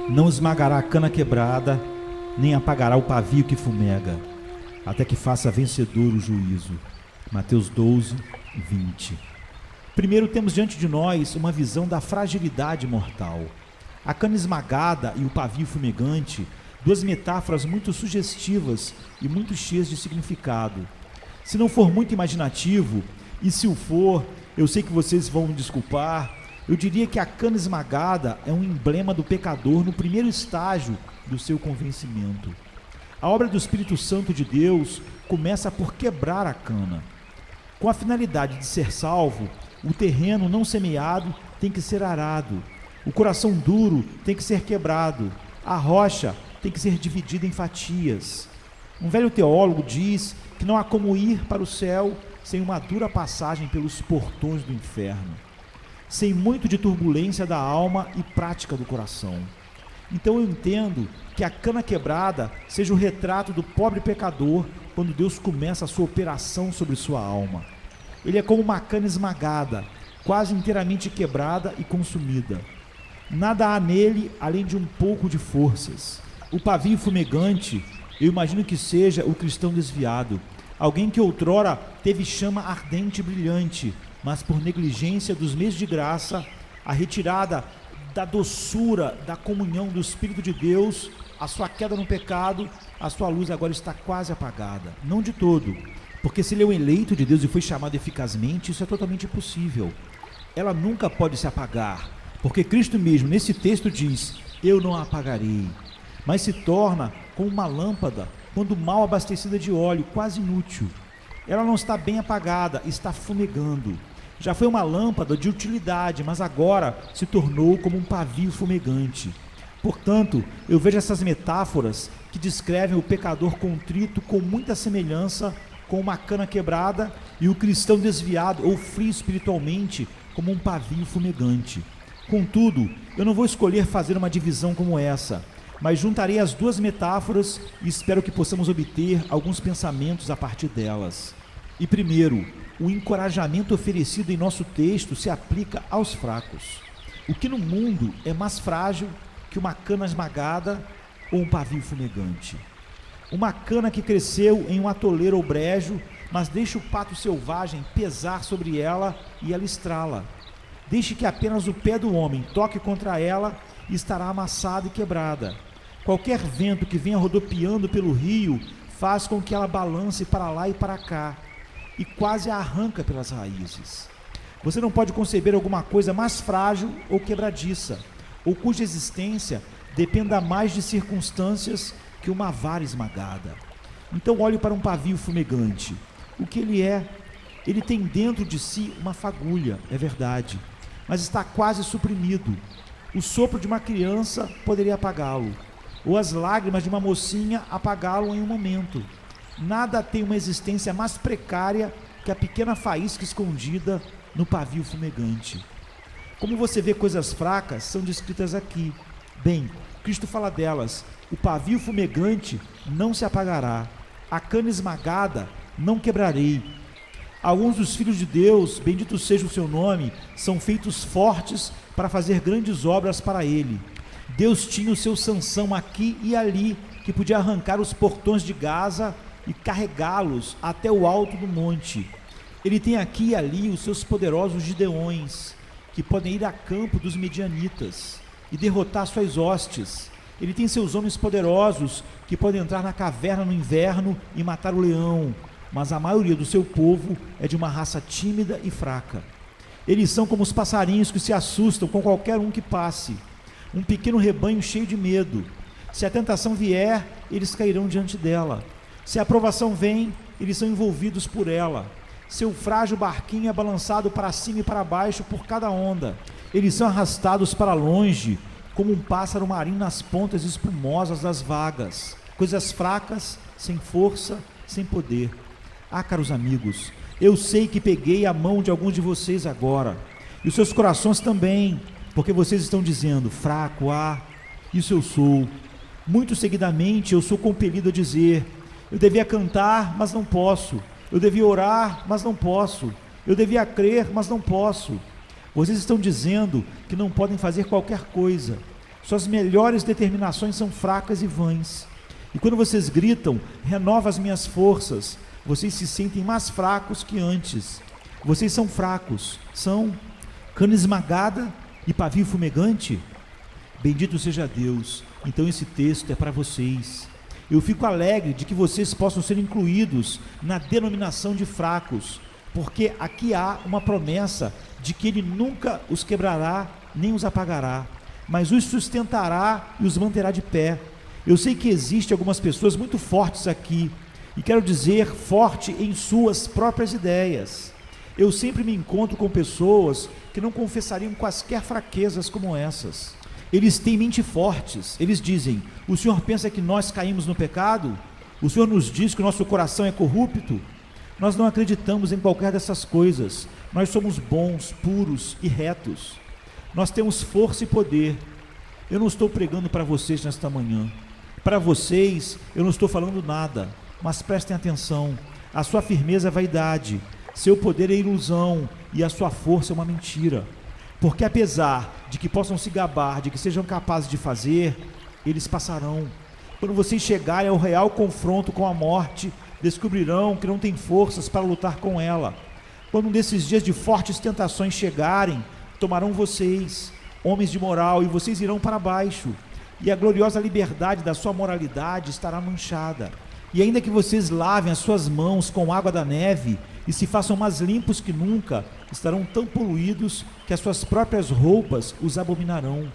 Não esmagará a cana quebrada, nem apagará o pavio que fumega, até que faça vencedor o juízo. Mateus 12, 20. Primeiro temos diante de nós uma visão da fragilidade mortal. A cana esmagada e o pavio fumegante, duas metáforas muito sugestivas e muito cheias de significado. Se não for muito imaginativo, e se o for, eu sei que vocês vão me desculpar, eu diria que a cana esmagada é um emblema do pecador no primeiro estágio do seu convencimento. A obra do Espírito Santo de Deus começa por quebrar a cana. Com a finalidade de ser salvo, o terreno não semeado tem que ser arado, o coração duro tem que ser quebrado, a rocha tem que ser dividida em fatias. Um velho teólogo diz que não há como ir para o céu sem uma dura passagem pelos portões do inferno, sem muito de turbulência da alma e prática do coração. Então eu entendo que a cana quebrada seja o retrato do pobre pecador quando Deus começa a sua operação sobre sua alma. Ele é como uma cana esmagada, quase inteiramente quebrada e consumida. Nada há nele além de um pouco de forças. O pavio fumegante, eu imagino que seja o cristão desviado, alguém que outrora teve chama ardente e brilhante, mas por negligência dos meios de graça, a retirada da doçura, da comunhão do Espírito de Deus, a sua queda no pecado, a sua luz agora está quase apagada. Não de todo, porque se ele é um eleito de Deus e foi chamado eficazmente, isso é totalmente impossível. Ela nunca pode se apagar, porque Cristo mesmo nesse texto diz, eu não a apagarei, mas se torna como uma lâmpada quando mal abastecida de óleo, quase inútil. Ela não está bem apagada, está fumegando. Já foi uma lâmpada de utilidade, mas agora se tornou como um pavio fumegante. Portanto, eu vejo essas metáforas que descrevem o pecador contrito com muita semelhança com uma cana quebrada e o cristão desviado ou frio espiritualmente como um pavio fumegante. Contudo, eu não vou escolher fazer uma divisão como essa, mas juntarei as duas metáforas e espero que possamos obter alguns pensamentos a partir delas. E primeiro, o encorajamento oferecido em nosso texto se aplica aos fracos. O que no mundo é mais frágil que uma cana esmagada ou um pavio fumegante? Uma cana que cresceu em um atoleiro ou brejo, mas deixa o pato selvagem pesar sobre ela e ela estrala. Deixe que apenas o pé do homem toque contra ela e estará amassada e quebrada. Qualquer vento que venha rodopiando pelo rio faz com que ela balance para lá e para cá e quase a arranca pelas raízes. Você não pode conceber alguma coisa mais frágil ou quebradiça, ou cuja existência dependa mais de circunstâncias que uma vara esmagada. Então olhe para um pavio fumegante. O que ele é? Ele tem dentro de si uma fagulha, é verdade, mas está quase suprimido. O sopro de uma criança poderia apagá-lo, ou as lágrimas de uma mocinha apagá-lo em um momento. Nada tem uma existência mais precária que a pequena faísca escondida no pavio fumegante. Como você vê coisas fracas são descritas aqui. Bem, Cristo fala delas. O pavio fumegante não se apagará, a cana esmagada não quebrarei. Alguns dos filhos de Deus, bendito seja o seu nome, são feitos fortes para fazer grandes obras para ele. Deus tinha o seu Sansão aqui e ali, que podia arrancar os portões de Gaza e carregá-los até o alto do monte. Ele tem aqui e ali os seus poderosos gideões, que podem ir a campo dos medianitas e derrotar suas hostes. Ele tem seus homens poderosos, que podem entrar na caverna no inverno e matar o leão, mas a maioria do seu povo é de uma raça tímida e fraca. Eles são como os passarinhos que se assustam com qualquer um que passe, um pequeno rebanho cheio de medo. Se a tentação vier, eles cairão diante dela. Se a aprovação vem, eles são envolvidos por ela. Seu frágil barquinho é balançado para cima e para baixo por cada onda. Eles são arrastados para longe, como um pássaro marinho nas pontas espumosas das vagas. Coisas fracas, sem força, sem poder. Ah, caros amigos, eu sei que peguei a mão de alguns de vocês agora, e os seus corações também, porque vocês estão dizendo, fraco, isso eu sou. Muito seguidamente eu sou compelido a dizer, eu devia cantar, mas não posso. Eu devia orar, mas não posso. Eu devia crer, mas não posso. Vocês estão dizendo que não podem fazer qualquer coisa. Suas melhores determinações são fracas e vãs. E quando vocês gritam, renova as minhas forças, vocês se sentem mais fracos que antes. Vocês são fracos, são cana esmagada e pavio fumegante. Bendito seja Deus. Então esse texto é para vocês. Eu fico alegre de que vocês possam ser incluídos na denominação de fracos, porque aqui há uma promessa de que Ele nunca os quebrará, nem os apagará, mas os sustentará e os manterá de pé. Eu sei que existem algumas pessoas muito fortes aqui, e quero dizer, forte em suas próprias ideias. Eu sempre me encontro com pessoas que não confessariam quaisquer fraquezas como essas. Eles têm mente fortes, eles dizem: o Senhor pensa que nós caímos no pecado? O Senhor nos diz que o nosso coração é corrupto? Nós não acreditamos em qualquer dessas coisas. Nós somos bons, puros e retos. Nós temos força e poder. Eu não estou pregando para vocês nesta manhã. Para vocês, eu não estou falando nada, mas prestem atenção. A sua firmeza é vaidade, seu poder é ilusão e a sua força é uma mentira. Porque apesar de que possam se gabar de que sejam capazes de fazer, eles passarão. Quando vocês chegarem ao real confronto com a morte, descobrirão que não têm forças para lutar com ela. Quando um desses dias de fortes tentações chegarem, tomarão vocês, homens de moral, e vocês irão para baixo, e a gloriosa liberdade da sua moralidade estará manchada. E ainda que vocês lavem as suas mãos com água da neve e se façam mais limpos que nunca, estarão tão poluídos que as suas próprias roupas os abominarão.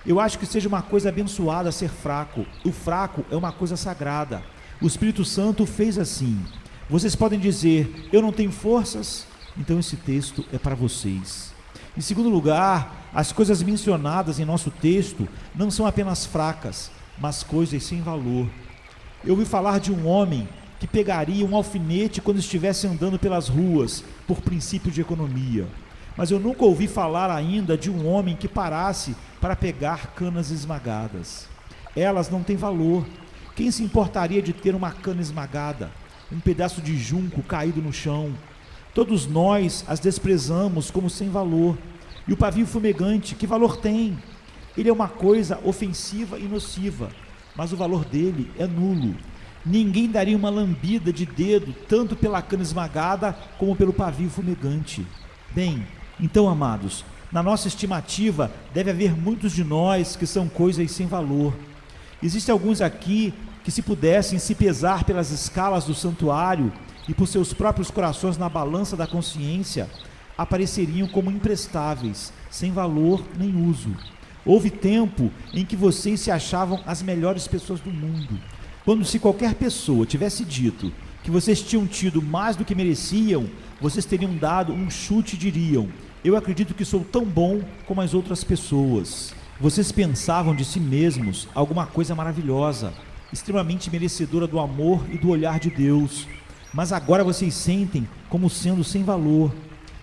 Eu acho que seja uma coisa abençoada ser fraco. O fraco é uma coisa sagrada. O Espírito Santo fez assim. Vocês podem dizer: eu não tenho forças? Então esse texto é para vocês. Em segundo lugar, as coisas mencionadas em nosso texto não são apenas fracas, mas coisas sem valor. Eu ouvi falar de um homem que pegaria um alfinete quando estivesse andando pelas ruas, por princípio de economia. Mas eu nunca ouvi falar ainda de um homem que parasse para pegar canas esmagadas. Elas não têm valor. Quem se importaria de ter uma cana esmagada, um pedaço de junco caído no chão? Todos nós as desprezamos como sem valor. E o pavio fumegante, que valor tem? Ele é uma coisa ofensiva e nociva, mas o valor dele é nulo. Ninguém daria uma lambida de dedo tanto pela cana esmagada como pelo pavio fumegante. Bem, então, amados, na nossa estimativa deve haver muitos de nós que são coisas sem valor. Existem alguns aqui que, se pudessem se pesar pelas escalas do santuário e por seus próprios corações na balança da consciência, apareceriam como imprestáveis, sem valor nem uso. Houve tempo em que vocês se achavam as melhores pessoas do mundo. Quando, se qualquer pessoa tivesse dito que vocês tinham tido mais do que mereciam, vocês teriam dado um chute e diriam: eu acredito que sou tão bom como as outras pessoas. Vocês pensavam de si mesmos alguma coisa maravilhosa, extremamente merecedora do amor e do olhar de Deus, mas agora vocês sentem como sendo sem valor.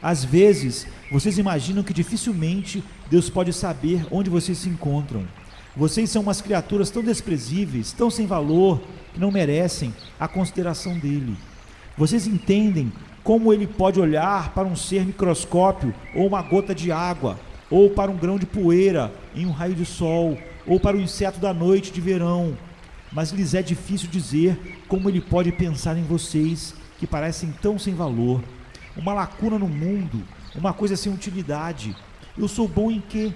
Às vezes, vocês imaginam que dificilmente Deus pode saber onde vocês se encontram. Vocês são umas criaturas tão desprezíveis, tão sem valor, que não merecem a consideração dele. Vocês entendem como ele pode olhar para um ser microscópio, ou uma gota de água, ou para um grão de poeira em um raio de sol, ou para um inseto da noite de verão. Mas lhes é difícil dizer como ele pode pensar em vocês, que parecem tão sem valor. Uma lacuna no mundo, uma coisa sem utilidade. Eu sou bom em quê?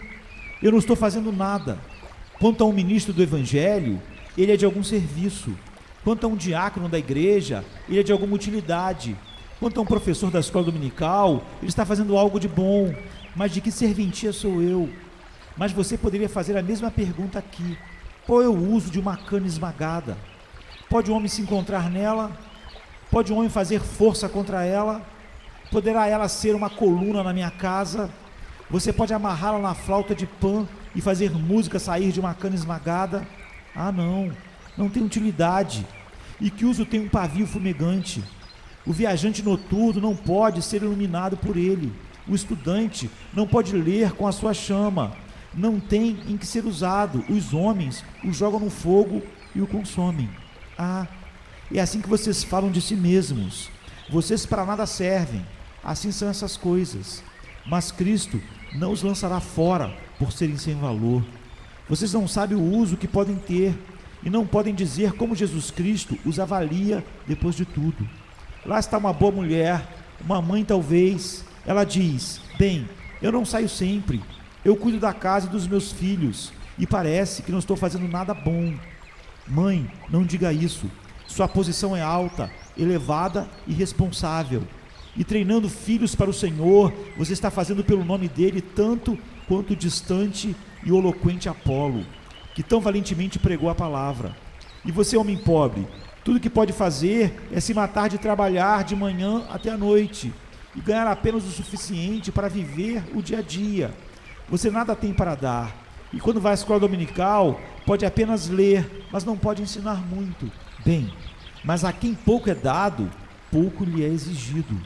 Eu não estou fazendo nada. Quanto a um ministro do Evangelho, ele é de algum serviço. Quanto a um diácono da igreja, ele é de alguma utilidade. Quanto a um professor da escola dominical, ele está fazendo algo de bom. Mas de que serventia sou eu? Mas você poderia fazer a mesma pergunta aqui: qual é o uso de uma cana esmagada? Pode o homem se encontrar nela? Pode o homem fazer força contra ela? Poderá ela ser uma coluna na minha casa? Você pode amarrá-la na flauta de Pan e fazer música sair de uma cana esmagada? Ah, não tem utilidade. E que uso tem um pavio fumegante? O viajante noturno não pode ser iluminado por ele. O estudante não pode ler com a sua chama. Não tem em que ser usado. Os homens o jogam no fogo e o consomem. Ah, é assim que vocês falam de si mesmos. Vocês para nada servem. Assim são essas coisas. Mas Cristo não os lançará fora por serem sem valor. Vocês não sabem o uso que podem ter e não podem dizer como Jesus Cristo os avalia depois de tudo. Lá está uma boa mulher, uma mãe talvez. Ela diz: bem, eu não saio sempre, eu cuido da casa e dos meus filhos e parece que não estou fazendo nada bom. Mãe, não diga isso. Sua posição é alta, elevada e responsável. E treinando filhos para o Senhor, você está fazendo pelo nome dele tanto quanto o distante e eloquente Apolo, que tão valentemente pregou a palavra. E você, homem pobre, tudo que pode fazer é se matar de trabalhar de manhã até a noite e ganhar apenas o suficiente para viver o dia a dia. Você nada tem para dar, e quando vai à escola dominical, pode apenas ler, mas não pode ensinar muito. Bem, mas a quem pouco é dado, pouco lhe é exigido.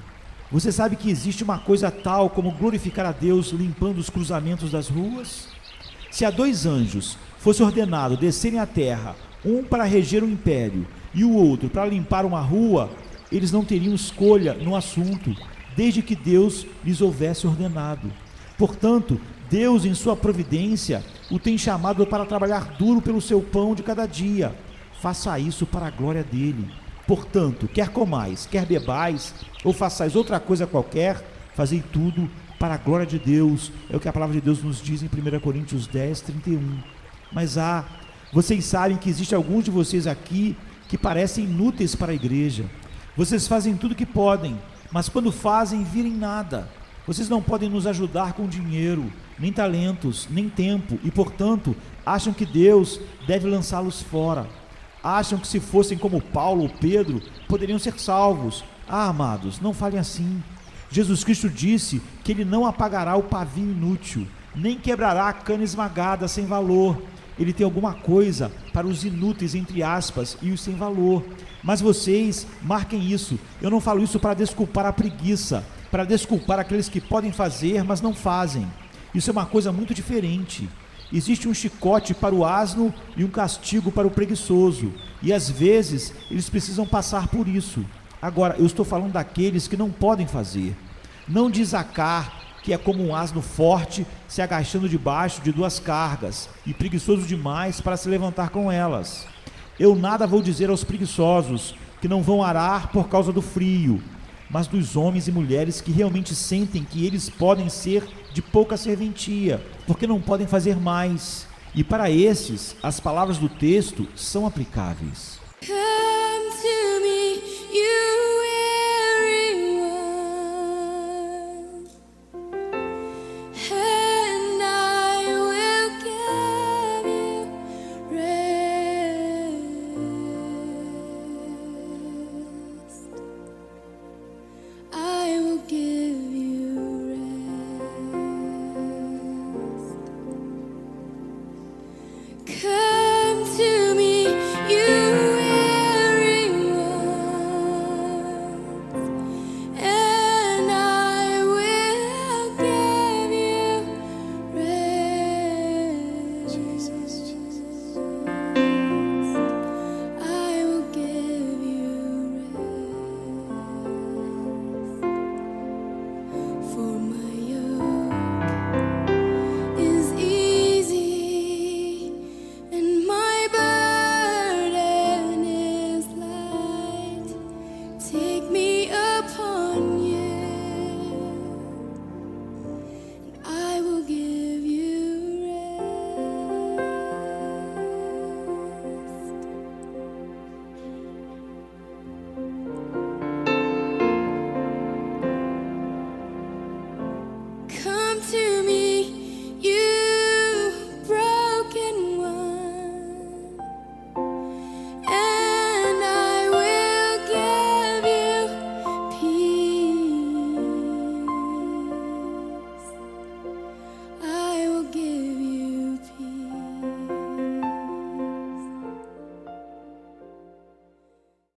Você sabe que existe uma coisa tal como glorificar a Deus limpando os cruzamentos das ruas? Se a 2 anjos fosse ordenado descerem à terra, um para reger o império e o outro para limpar uma rua, eles não teriam escolha no assunto, desde que Deus lhes houvesse ordenado. Portanto, Deus, em sua providência, o tem chamado para trabalhar duro pelo seu pão de cada dia. Faça isso para a glória dele. Portanto, quer comais, quer bebais, ou façais outra coisa qualquer, fazei tudo para a glória de Deus. É o que a palavra de Deus nos diz em 1 Coríntios 10, 31. Mas vocês sabem que existe alguns de vocês aqui que parecem inúteis para a igreja. Vocês fazem tudo o que podem, mas quando fazem, viram em nada. Vocês não podem nos ajudar com dinheiro, nem talentos, nem tempo, e portanto, acham que Deus deve lançá-los fora. Acham que se fossem como Paulo ou Pedro, poderiam ser salvos. Amados, não falem assim. Jesus Cristo disse que ele não apagará o pavio inútil, nem quebrará a cana esmagada sem valor. Ele tem alguma coisa para os inúteis, entre aspas, e os sem valor. Mas vocês, marquem isso. Eu não falo isso para desculpar a preguiça, para desculpar aqueles que podem fazer, mas não fazem. Isso é uma coisa muito diferente. Existe um chicote para o asno e um castigo para o preguiçoso, e às vezes eles precisam passar por isso. Agora, eu estou falando daqueles que não podem fazer. Não de Zacar, que é como um asno forte se agachando debaixo de 2 cargas, e preguiçoso demais para se levantar com elas. Eu nada vou dizer aos preguiçosos, que não vão arar por causa do frio, mas dos homens e mulheres que realmente sentem que eles podem ser de pouca serventia, porque não podem fazer mais. E para esses, as palavras do texto são aplicáveis.